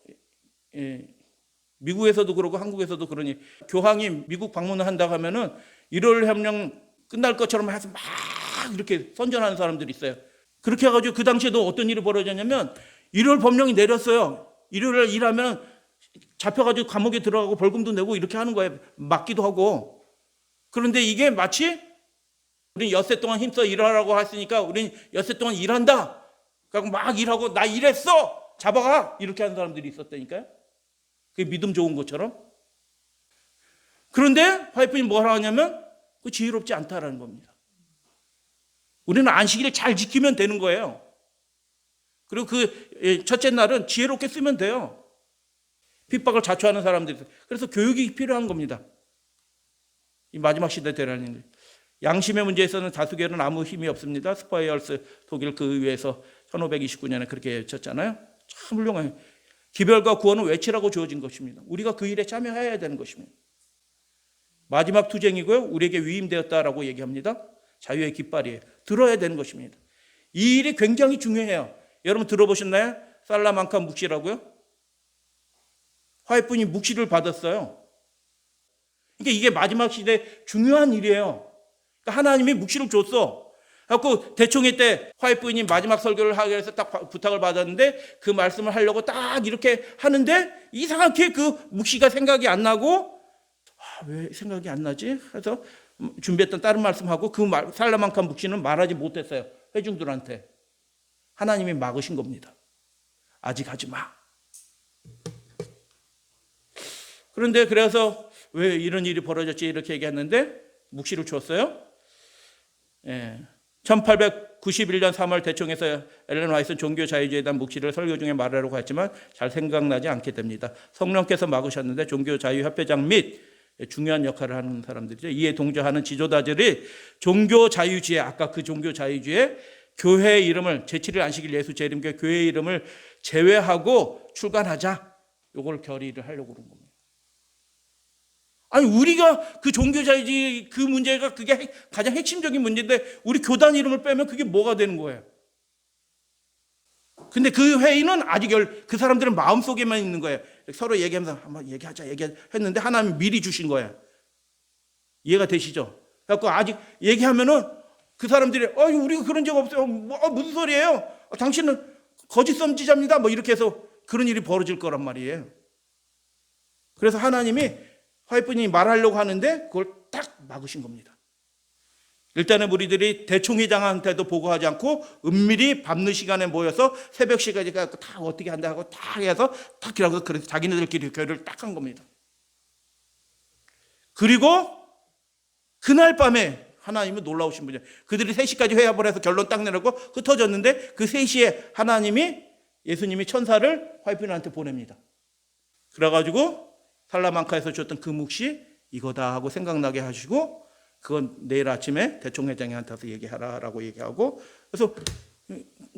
[SPEAKER 1] 미국에서도 그러고 한국에서도 그러니, 교황이 미국 방문을 한다고 하면은 일요일 협령 끝날 것처럼 해서 막 이렇게 선전하는 사람들이 있어요. 그렇게 해가지고 그 당시에도 어떤 일이 벌어졌냐면, 일요일 법령이 내렸어요. 일요일에 일하면 잡혀가지고 감옥에 들어가고 벌금도 내고 이렇게 하는 거예요. 맞기도 하고. 그런데 이게 마치 우린 엿새 동안 힘써 일하라고 했으니까 우린 엿새 동안 일한다. 그러고 막 일하고 나 일했어. 잡아가. 이렇게 하는 사람들이 있었다니까요. 그게 믿음 좋은 것처럼. 그런데 화이트분이 뭐라 하냐면 그 지혜롭지 않다라는 겁니다. 우리는 안식일을 잘 지키면 되는 거예요. 그리고 그 첫째 날은 지혜롭게 쓰면 돼요. 핍박을 자초하는 사람들이 있어요. 그래서 교육이 필요한 겁니다. 이 마지막 시대 대란인데, 양심의 문제에서는 다수결은 아무 힘이 없습니다. 스파이얼스 독일 그 의회에서 1529년에 그렇게 외쳤잖아요. 참 훌륭해요. 기별과 구원은 외치라고 주어진 것입니다. 우리가 그 일에 참여해야 되는 것입니다. 마지막 투쟁이고요. 우리에게 위임되었다라고 얘기합니다. 자유의 깃발이에요. 들어야 되는 것입니다. 이 일이 굉장히 중요해요. 여러분 들어보셨나요? 살라만카 묵시라고요? 화해꾼이 묵시를 받았어요. 그러니까 이게 마지막 시대 중요한 일이에요. 그러니까 하나님이 묵시를 줬어. 그래서 대총회 때 화해부인이 마지막 설교를 하기 위해서 딱 부탁을 받았는데 그 말씀을 하려고 딱 이렇게 하는데 이상하게 그 묵시가 생각이 안 나고 왜 생각이 안 나지? 그래서 준비했던 다른 말씀하고 그 살라만카 묵시는 말하지 못했어요. 회중들한테. 하나님이 막으신 겁니다. 아직 하지 마. 그런데 그래서 왜 이런 일이 벌어졌지 이렇게 얘기했는데 묵시를 줬어요. 1891년 3월 대총에서 엘렌 화이트는 종교자유주의에 묵시를 설교 중에 말하려고 했지만 잘 생각나지 않게 됩니다. 성령께서 막으셨는데 종교자유협회장 및 중요한 역할을 하는 사람들이죠. 이에 동조하는 지도자들이 종교자유주의, 아까 그 종교자유주의 교회의 이름을 제7일 안식일 예수 재림교회 교회의 이름을 제외하고 출간하자. 이걸 결의를 하려고 그런 겁니다. 아니 우리가 그 종교자유주의 그 문제가 그게 가장 핵심적인 문제인데 우리 교단 이름을 빼면 그게 뭐가 되는 거예요? 근데 그 회의는 아직 그 사람들은 마음속에만 있는 거예요. 서로 얘기하면서 한번 얘기하자 했는데 하나님이 미리 주신 거예요. 이해가 되시죠? 그래서 아직 얘기하면은 그 사람들이 우리가 그런 적 없어요. 무슨 소리예요? 당신은 거짓 선지자입니다. 뭐 이렇게 해서 그런 일이 벌어질 거란 말이에요. 그래서 하나님이 화이트분이 말하려고 하는데 그걸 딱 막으신 겁니다. 일단은 우리들이 대총회장한테도 보고하지 않고 은밀히 밤늦은 시간에 모여서 새벽 시간에 다 어떻게 한다 하고 다 해서 딱 이라고 그래서 자기네들끼리 교회를 딱 한 겁니다. 그리고 그날 밤에 하나님은 놀라우신 분이에요. 그들이 3시까지 회합을 해서 결론 딱 내려고 흩어졌는데 그 3시에 하나님이 예수님이 천사를 화이트분한테 보냅니다. 그래가지고 살라만카에서 줬던 그 묵시 이거다 하고 생각나게 하시고 그건 내일 아침에 대총회장한테서 얘기하라라고 얘기하고 그래서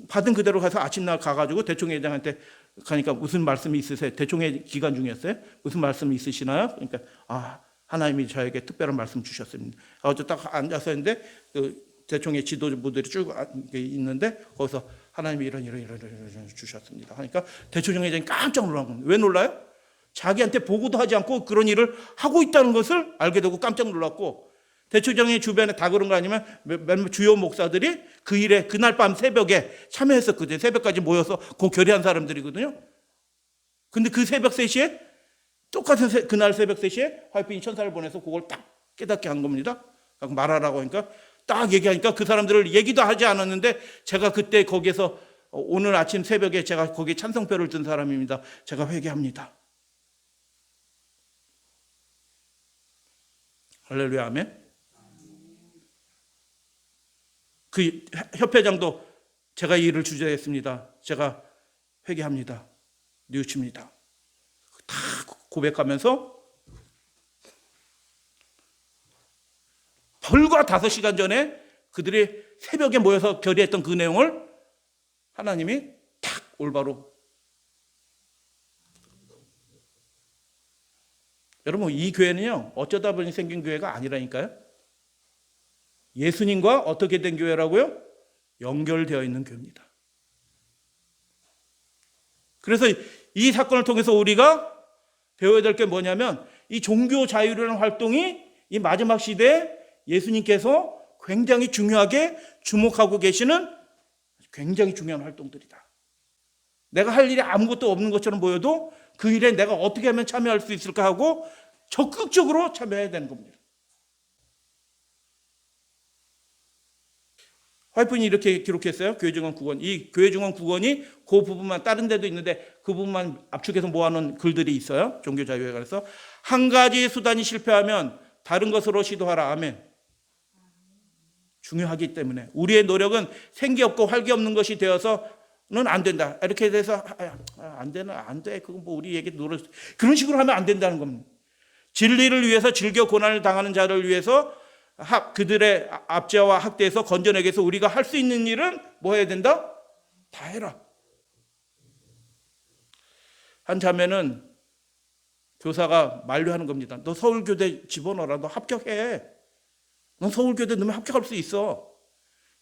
[SPEAKER 1] 받은 그대로 가서 아침날 가가지고 대총회장한테 가니까 무슨 말씀이 있으세요? 대총회 기간 중이었어요. 무슨 말씀이 있으시나요? 그러니까 하나님이 저에게 특별한 말씀 주셨습니다. 그래서 딱 앉아서 했는데 그 대총회 지도부들이 쭉 있는데 거기서 하나님이 이런 주셨습니다. 하니까 대총회장이 깜짝 놀란 겁니다. 왜 놀라요? 자기한테 보고도 하지 않고 그런 일을 하고 있다는 것을 알게 되고 깜짝 놀랐고 대총회장의 주변에 다 그런 거 아니면 몇 주요 목사들이 그 일에 그날 밤 새벽에 참여했었거든요. 새벽까지 모여서 그 결의한 사람들이거든요. 근데 그 새벽 3시에 똑같은 그날 새벽 3시에 화이트분이 천사를 보내서 그걸 딱 깨닫게 한 겁니다. 말하라고 하니까 딱 얘기하니까 그 사람들을 얘기도 하지 않았는데 제가 그때 거기에서 오늘 아침 새벽에 제가 거기 찬성표를 든 사람입니다. 제가 회개합니다. 할렐루야 아멘. 그 협회장도 제가 이 일을 주재했습니다. 제가 회개합니다. 뉘우칩니다. 다 고백하면서 불과 5시간 전에 그들이 새벽에 모여서 결의했던 그 내용을 하나님이 탁 올바로. 여러분 이 교회는요 어쩌다 보니 생긴 교회가 아니라니까요. 예수님과 어떻게 된 교회라고요? 연결되어 있는 교회입니다. 그래서 이 사건을 통해서 우리가 배워야 될 게 뭐냐면 이 종교 자유라는 활동이 이 마지막 시대에 예수님께서 굉장히 중요하게 주목하고 계시는 굉장히 중요한 활동들이다. 내가 할 일이 아무것도 없는 것처럼 보여도 그 일에 내가 어떻게 하면 참여할 수 있을까 하고 적극적으로 참여해야 되는 겁니다. 화이트분이 이렇게 기록했어요. 교회증언 9권. 이 교회증언 9권이 그 부분만 다른 데도 있는데 그 부분만 압축해서 모아놓은 글들이 있어요. 종교자유에 관해서. 한 가지 수단이 실패하면 다른 것으로 시도하라. 아멘. 중요하기 때문에 우리의 노력은 생기 없고 활기 없는 것이 되어서는 안 된다. 이렇게 돼서 안 돼. 그건 뭐 우리 얘기 노력 그런 식으로 하면 안 된다는 겁니다. 진리를 위해서 즐겨 고난을 당하는 자를 위해서 그들의 압제와 학대에서 건져내기 위해서 우리가 할 수 있는 일은 뭐 해야 된다? 다 해라. 한 자매는 교사가 만류하는 겁니다. 너 서울교대 집어넣어라. 너 합격해. 넌 서울교대 넣으면 합격할 수 있어.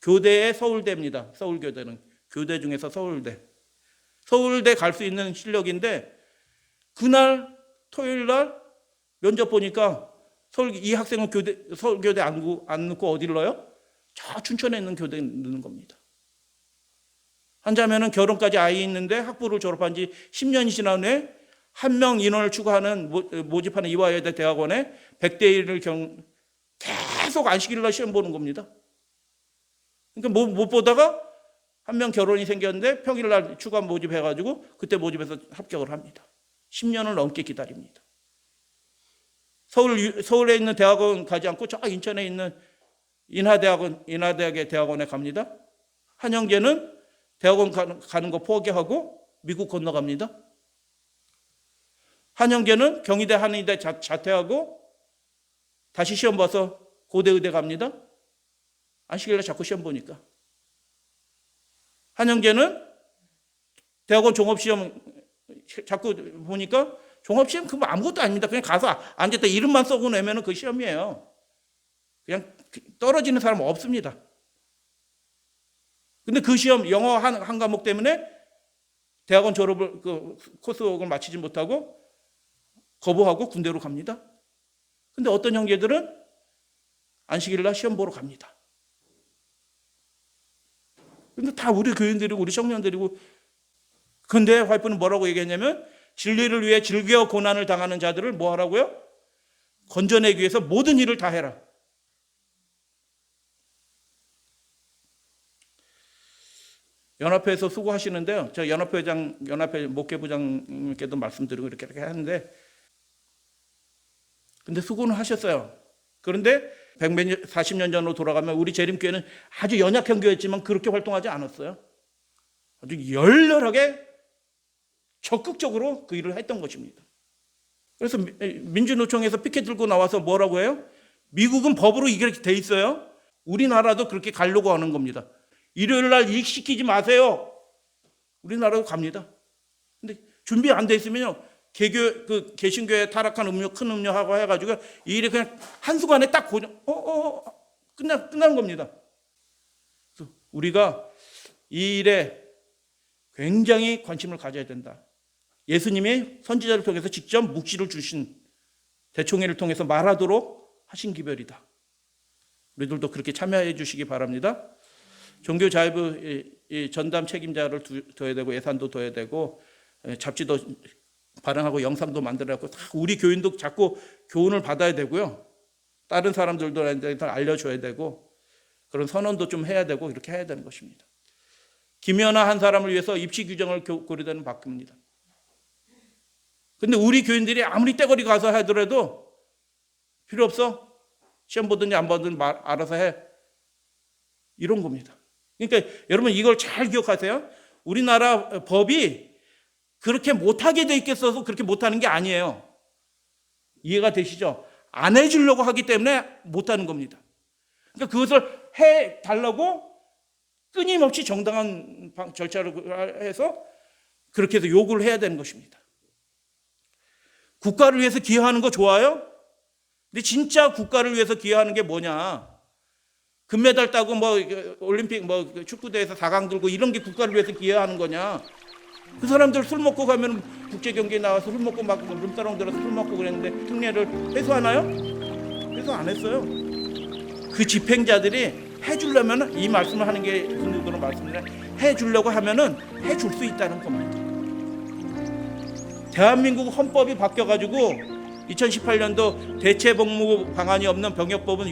[SPEAKER 1] 교대의 서울대입니다. 서울교대는. 교대 중에서 서울대. 서울대 갈 수 있는 실력인데 그날 토요일 날 면접 보니까 이 학생은 서울교대 안 넣고 어디를 넣어요? 저 춘천에 있는 교대에 넣는 겁니다. 한 자매는 결혼까지 아이 있는데 학부를 졸업한 지 10년이 지난 후에 한 명 인원을 추구하는 모집하는 이화여대 대학원에 100대 1을 계속 안식일 날 시험 보는 겁니다. 그러니까 못 보다가 한 명 결혼이 생겼는데 평일 날 추가 모집해가지고 그때 모집해서 합격을 합니다. 10년을 넘게 기다립니다. 서울에 있는 대학원 가지 않고 저 인천에 있는 인하대학의 대학원에 갑니다. 한 형제는 대학원 가는 거 포기하고 미국 건너갑니다. 한 형제는 경희대 한의대 자퇴하고 다시 시험 봐서 고대의대 갑니다. 안식일날 자꾸 시험 보니까. 한 형제는 대학원 종합시험 자꾸 보니까 종합시험 그거 아무것도 아닙니다. 그냥 가서 앉았다 이름만 써고 내면 그 시험이에요. 그냥 떨어지는 사람 없습니다. 근데 그 시험 영어 한 과목 때문에 대학원 졸업을 코스웍을 마치지 못하고 거부하고 군대로 갑니다. 근데 어떤 형제들은 안식일날 시험 보러 갑니다. 근데 다 우리 교인들이고 우리 청년들이고. 근데 화이프는 뭐라고 얘기했냐면 진리를 위해 질겨 고난을 당하는 자들을 뭐 하라고요? 건져내기 위해서 모든 일을 다 해라. 연합회에서 수고하시는데요. 저 연합회 목회부장님께도 말씀드리고 이렇게 하는데, 근데 수고는 하셨어요. 그런데 40년 전으로 돌아가면 우리 재림교회는 아주 연약한 교회였지만 그렇게 활동하지 않았어요. 아주 열렬하게 적극적으로 그 일을 했던 것입니다. 그래서 민주노총에서 피켓 들고 나와서 뭐라고 해요? 미국은 법으로 이렇게 돼 있어요. 우리나라도 그렇게 가려고 하는 겁니다. 일요일 날 일 시키지 마세요. 우리나라도 갑니다. 근데 준비 안 돼 있으면요. 개신교회 타락한 큰 음료하고 해가지고 이 일이 그냥 한순간에 딱 끝난 겁니다. 그래서 우리가 이 일에 굉장히 관심을 가져야 된다. 예수님이 선지자를 통해서 직접 묵시를 주신 대총회를 통해서 말하도록 하신 기별이다. 우리들도 그렇게 참여해 주시기 바랍니다. 종교자유부 전담 책임자를 둬야 되고 예산도 둬야 되고 잡지도 발행하고 영상도 만들어갖고 우리 교인도 자꾸 교훈을 받아야 되고요. 다른 사람들도 알려줘야 되고 그런 선언도 좀 해야 되고 이렇게 해야 되는 것입니다. 김연아 한 사람을 위해서 입시 규정을 고려되는 바뀝니다. 근데 우리 교인들이 아무리 떼거리 가서 하더라도 필요 없어. 시험 보든지 안 보든지 알아서 해. 이런 겁니다. 그러니까 여러분 이걸 잘 기억하세요. 우리나라 법이 그렇게 못하게 돼 있겠어서 그렇게 못하는 게 아니에요. 이해가 되시죠? 안 해주려고 하기 때문에 못하는 겁니다. 그러니까 그것을 해달라고 끊임없이 정당한 절차를 해서 그렇게 해서 요구를 해야 되는 것입니다. 국가를 위해서 기여하는 거 좋아요? 근데 진짜 국가를 위해서 기여하는 게 뭐냐? 금메달 따고 올림픽 축구대회에서 4강 들고 이런 게 국가를 위해서 기여하는 거냐? 그 사람들 술 먹고 가면 국제 경기에 나와서 술 먹고 막 룸사롱 들어서 술 먹고 그랬는데 특례를 해소하나요? 해소 안 했어요. 그 집행자들이 해주려면 이 말씀을 하는 게 분들은 말씀을 해주려고 하면은 해줄 수 있다는 겁니다. 대한민국 헌법이 바뀌어가지고 2018년도 대체복무 방안이 없는 병역법은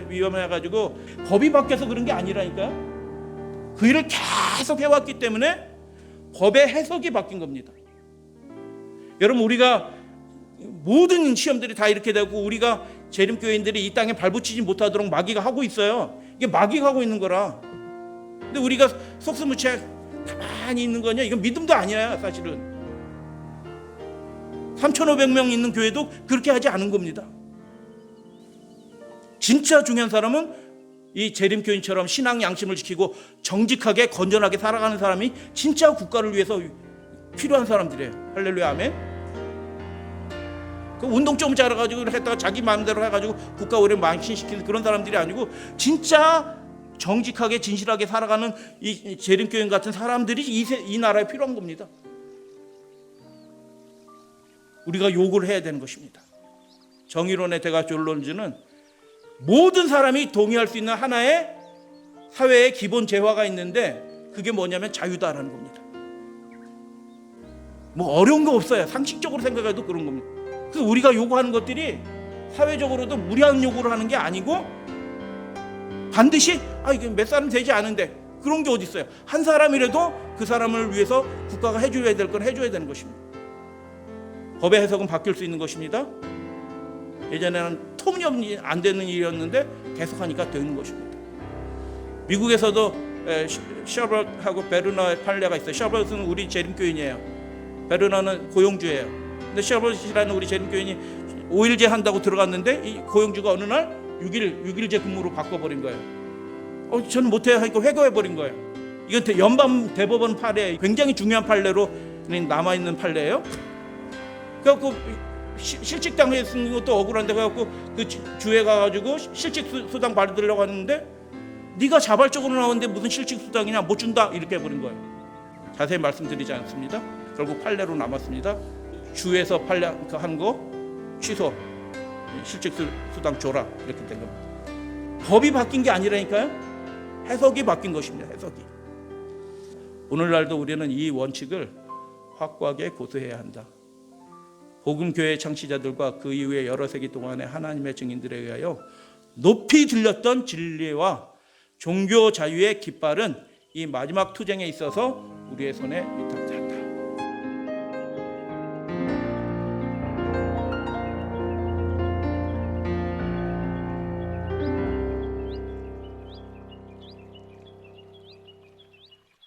[SPEAKER 1] 위험해가지고 법이 바뀌어서 그런 게 아니라니까요. 그 일을 계속 해왔기 때문에 법의 해석이 바뀐 겁니다. 여러분 우리가 모든 시험들이 다 이렇게 되고 우리가 재림교인들이 이 땅에 발붙이지 못하도록 마귀가 하고 있어요. 이게 마귀가 하고 있는 거라. 근데 우리가 속수무책 가만히 있는 거냐? 이건 믿음도 아니야 사실은. 3,500명 있는 교회도 그렇게 하지 않은 겁니다. 진짜 중요한 사람은 이 재림교인처럼 신앙 양심을 지키고 정직하게 건전하게 살아가는 사람이 진짜 국가를 위해서 필요한 사람들이에요. 할렐루야, 아멘. 그 운동 좀 잘해가지고 이렇게 했다가 자기 마음대로 해가지고 국가 오히려 망신시키는 그런 사람들이 아니고 진짜 정직하게 진실하게 살아가는 이 재림교인 같은 사람들이 이 나라에 필요한 겁니다. 우리가 요구를 해야 되는 것입니다. 정의론의 대가존론주는 모든 사람이 동의할 수 있는 하나의 사회의 기본 재화가 있는데 그게 뭐냐면 자유다라는 겁니다. 뭐 어려운 거 없어요. 상식적으로 생각해도 그런 겁니다. 그래서 우리가 요구하는 것들이 사회적으로도 무리한 요구를 하는 게 아니고 반드시 이게 몇 사람 되지 않은데 그런 게 어디 있어요. 한 사람이라도 그 사람을 위해서 국가가 해줘야 될 건 해줘야 되는 것입니다. 법의 해석은 바뀔 수 있는 것입니다. 예전에는 터무니없이 안 되는 일이었는데 계속하니까 되는 것입니다. 미국에서도 셔벗하고 베르너의 판례가 있어요. 셔벗은 우리 재림교인이에요. 베르너는 고용주예요. 근데 셔벗이라는 우리 재림교인이 5일제 한다고 들어갔는데 이 고용주가 어느 날 6일제 근무로 바꿔버린 거예요. 저는 못해요 하니까 회고해버린 거예요. 이건 연방 대법원 판례, 굉장히 중요한 판례로 남아있는 판례예요. 그래갖고 실직당했는 것도 억울한데 그래갖고 그 주에 가가지고 실직 수당 받으려고 하는데 네가 자발적으로 나오는데 무슨 실직 수당이냐, 못 준다 이렇게 해버린 거예요. 자세히 말씀드리지 않습니다. 결국 판례로 남았습니다. 주에서 판례한 거 취소, 실직 수당 줘라 이렇게 된 겁니다. 법이 바뀐 게 아니라니까요. 해석이 바뀐 것입니다. 해석이. 오늘날도 우리는 이 원칙을 확고하게 고수해야 한다. 복음교회 창시자들과 그 이후에 여러 세기 동안의 하나님의 증인들에 의하여 높이 들렸던 진리와 종교 자유의 깃발은 이 마지막 투쟁에 있어서 우리의 손에 위탁